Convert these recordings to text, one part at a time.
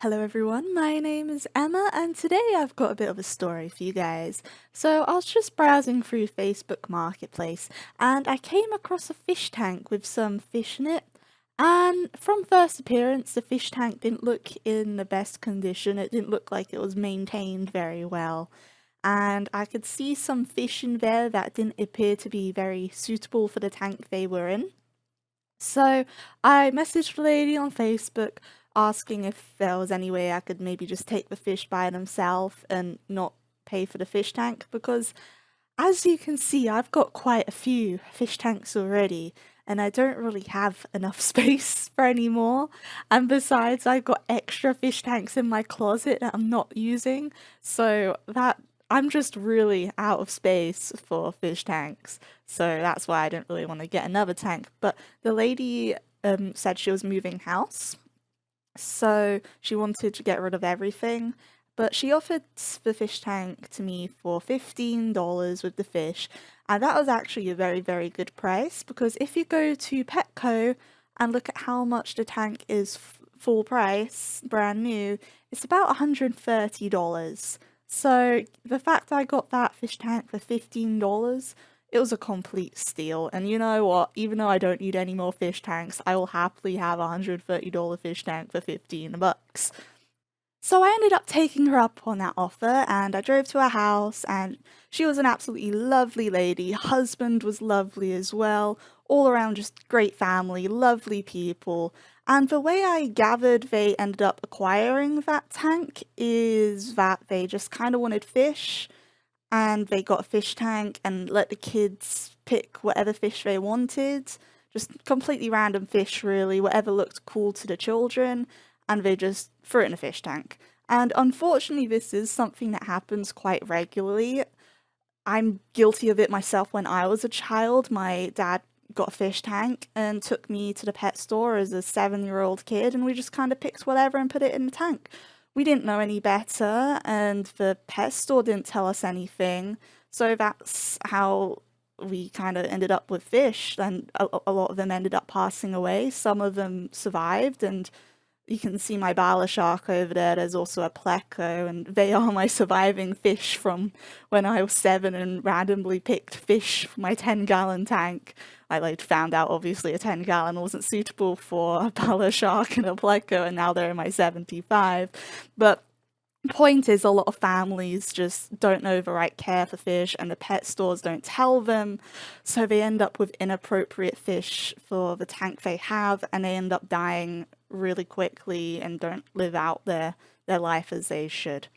Hello everyone, my name is Emma and today I've got a bit of a story for you guys. So I was just browsing through Facebook Marketplace and I came across a fish tank with some fish in it. And from first appearance, the fish tank didn't look in the best condition. It didn't look like it was maintained very well. And I could see some fish in there that didn't appear to be very suitable for the tank they were in. So I messaged the lady on Facebook asking if there was any way I could maybe just take the fish by themselves and not pay for the fish tank because as you can see, I've got quite a few fish tanks already and I don't really have enough space for any more. And besides, I've got extra fish tanks in my closet that I'm not using, so that I'm just really out of space for fish tanks. So that's why I don't really want to get another tank. But the lady said she was moving house, so she wanted to get rid of everything. But she offered the fish tank to me for $15 with the fish, and that was actually a very, very good price because if you go to Petco and look at how much the tank is full price, brand new, it's about $130. So the fact I got that fish tank for $15, it was a complete steal. And you know what? Even though I don't need any more fish tanks, I will happily have a $130 fish tank for 15 bucks. So I ended up taking her up on that offer and I drove to her house and she was an absolutely lovely lady. Husband was lovely as well. All around just great family, lovely people. And the way I gathered they ended up acquiring that tank is that they just kind of wanted fish and they got a fish tank and let the kids pick whatever fish they wanted. Just completely random fish, really, whatever looked cool to the children, and they just threw it in a fish tank. And unfortunately, this is something that happens quite regularly. I'm guilty of it myself when I was a child. My dad got a fish tank and took me to the pet store as a 7-year-old kid, and we just kind of picked whatever and put it in the tank. We didn't know any better, and the pet store didn't tell us anything. So that's how we kind of ended up with fish, and a lot of them ended up passing away. Some of them survived, and you can see my bala shark over there. There's also a pleco, and they are my surviving fish from when I was 7 and randomly picked fish for my 10-gallon tank. I found out obviously a 10-gallon wasn't suitable for a bala shark and a pleco, and now they're in my 75. But point is, a lot of families just don't know the right care for fish, and the pet stores don't tell them, so they end up with inappropriate fish for the tank they have, and they end up dying really quickly and don't live out their life as they should.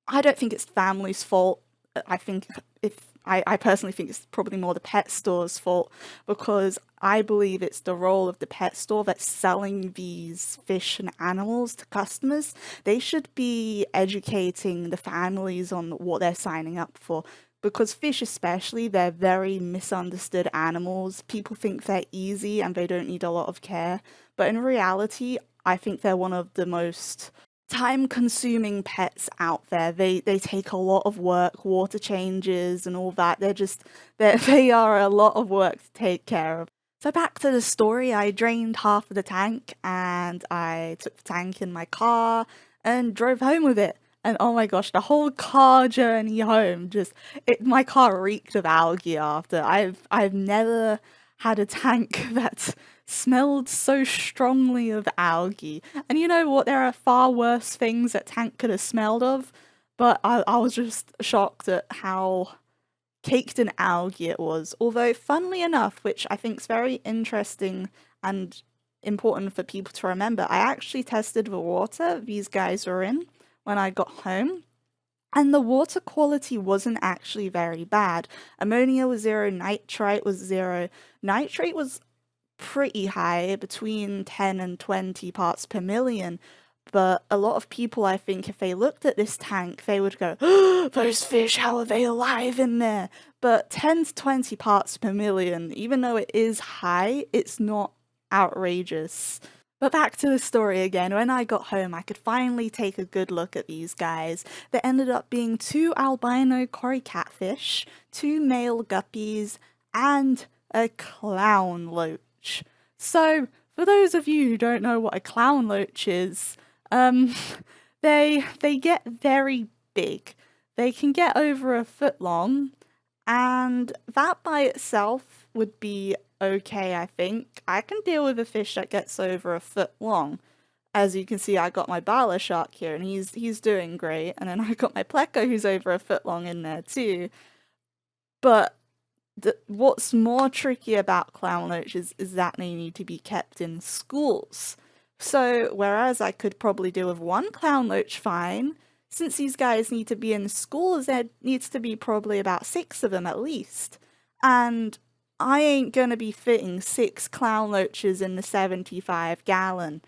I don't think it's family's fault. I think if I personally think it's probably more the pet store's fault because I believe it's the role of the pet store that's selling these fish and animals to customers. They should be educating the families on what they're signing up for because fish especially, they're very misunderstood animals. People think they're easy and they don't need a lot of care, but in reality, I think they're one of the most time-consuming pets out there. They take a lot of work, water changes and all that. They are a lot of work to take care of. So back to the story, I drained half of the tank and I took the tank in my car and drove home with it. And oh my gosh, the whole car journey home my car reeked of algae after. I've never had a tank that smelled so strongly of algae. And you know what? There are far worse things that tank could have smelled of, but I was just shocked at how caked in algae it was. Although, funnily enough, which I think is very interesting and important for people to remember, I actually tested the water these guys were in when I got home. And the water quality wasn't actually very bad. Ammonia was zero, nitrite was zero. Nitrate was pretty high, between 10 and 20 parts per million. But a lot of people, I think, if they looked at this tank, they would go, oh, those fish, how are they alive in there? But 10 to 20 parts per million, even though it is high, it's not outrageous. But back to the story again, when I got home, I could finally take a good look at these guys. There ended up being 2 albino cory catfish, 2 male guppies, and a clown loach. So, for those of you who don't know what a clown loach is, Um, they get very big. They can get over a foot long, and that by itself would be okay, I think. I can deal with a fish that gets over a foot long. As you can see, I got my Bala shark here, and he's doing great. And then I got my Pleco, who's over a foot long in there too. But what's more tricky about clown loaches is that they need to be kept in schools. So, whereas I could probably deal with one clown loach fine, since these guys need to be in schools, there needs to be probably about six of them at least. And I ain't gonna be fitting six clown loaches in the 75-gallon.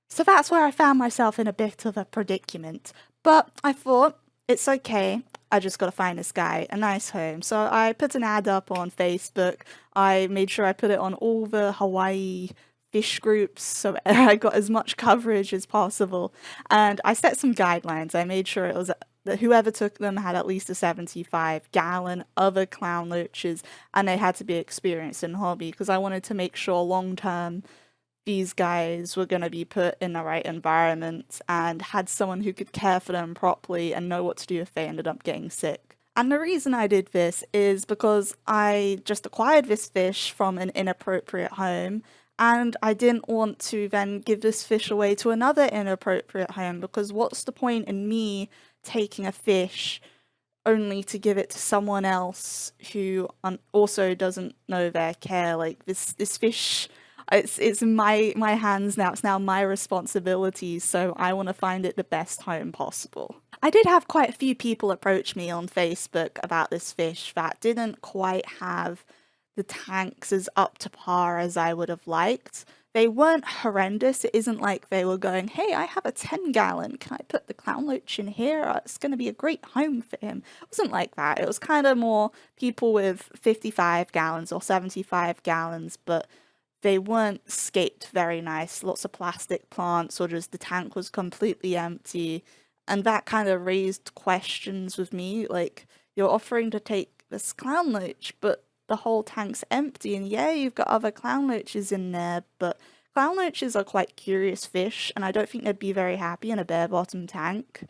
So that's where I found myself in a bit of a predicament. But I thought, it's okay. I just gotta find this guy a nice home. So I put an ad up on Facebook. I made sure I put it on all the Hawaii fish groups so I got as much coverage as possible. And I set some guidelines. I made sure it was that whoever took them had at least a 75-gallon other clown loaches, and they had to be experienced in hobby because I wanted to make sure long term these guys were going to be put in the right environment and had someone who could care for them properly and know what to do if they ended up getting sick. And the reason I did this is because I just acquired this fish from an inappropriate home, and I didn't want to then give this fish away to another inappropriate home, because what's the point in me taking a fish only to give it to someone else who also doesn't know their care? Like this fish, it's in my hands now. It's now my responsibility, so I want to find it the best home possible. I did have quite a few people approach me on Facebook about this fish that didn't quite have the tanks as up to par as I would have liked. They weren't horrendous. It isn't like they were going, hey, I have a 10-gallon. Can I put the clown loach in here? It's going to be a great home for him. It wasn't like that. It was kind of more people with 55 gallons or 75 gallons, but they weren't scaped very nice. Lots of plastic plants, or just the tank was completely empty. And that kind of raised questions with me. Like, you're offering to take this clown loach, but the whole tank's empty, and yeah, you've got other clown loaches in there, but clown loaches are quite curious fish, and I don't think they'd be very happy in a bare bottom tank.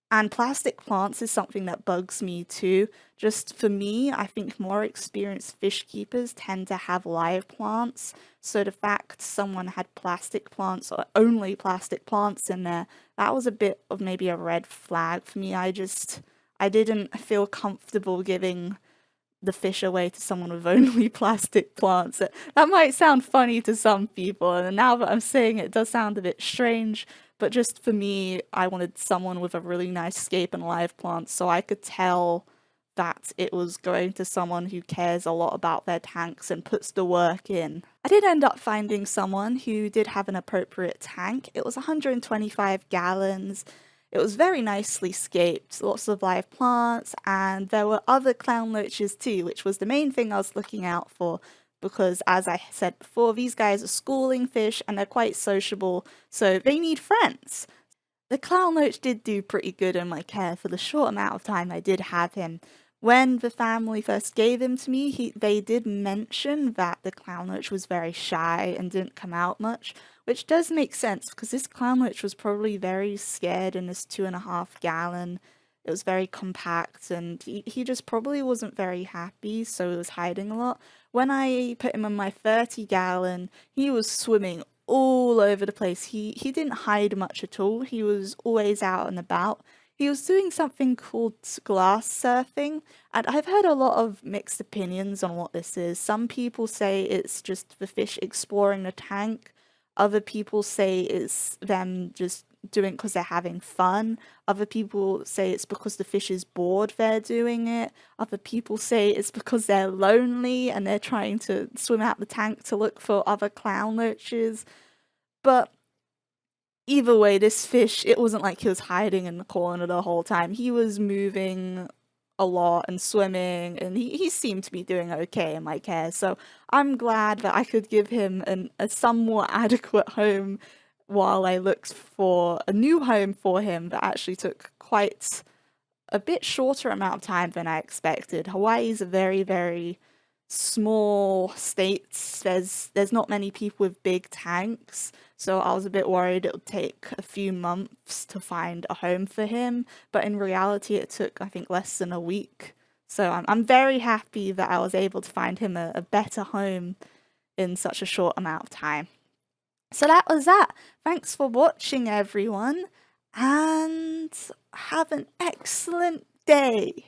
And plastic plants is something that bugs me too. Just for me, I think more experienced fish keepers tend to have live plants. So the fact someone had plastic plants or only plastic plants in there, that was a bit of maybe a red flag for me. I didn't feel comfortable giving the fish away to someone with only plastic plants. That might sound funny to some people, and now that I'm saying it, it does sound a bit strange, but just for me, I wanted someone with a really nice scape and live plants so I could tell that it was going to someone who cares a lot about their tanks and puts the work in. I did end up finding someone who did have an appropriate tank. It was 125 gallons. It was very nicely scaped, lots of live plants, and there were other clown loaches too, which was the main thing I was looking out for, because as I said before, these guys are schooling fish and they're quite sociable, so they need friends. The clown loach did do pretty good in my care for the short amount of time I did have him. When the family first gave him to me, they did mention that the clown loach was very shy and didn't come out much, which does make sense because this clown loach was probably very scared in this 2.5 gallon. It was very compact, and he just probably wasn't very happy, so he was hiding a lot. When I put him in my 30-gallon, he was swimming all over the place. He didn't hide much at all. He was always out and about. He was doing something called glass surfing, and I've heard a lot of mixed opinions on what this is. Some people say it's just the fish exploring the tank. Other people say it's them just doing it because they're having fun. Other people say it's because the fish is bored they're doing it. Other people say it's because they're lonely and they're trying to swim out the tank to look for other clown loaches. But either way, this fish, it wasn't like he was hiding in the corner the whole time. He was moving a lot and swimming, and he seemed to be doing okay in my care. So I'm glad that I could give him a somewhat adequate home while I looked for a new home for him that actually took quite a bit shorter amount of time than I expected. Hawaii is a very, very small state. There's not many people with big tanks. So I was a bit worried it would take a few months to find a home for him, but in reality, it took, I think, less than a week. So I'm very happy that I was able to find him a better home in such a short amount of time. So that was that. Thanks for watching, everyone, and have an excellent day.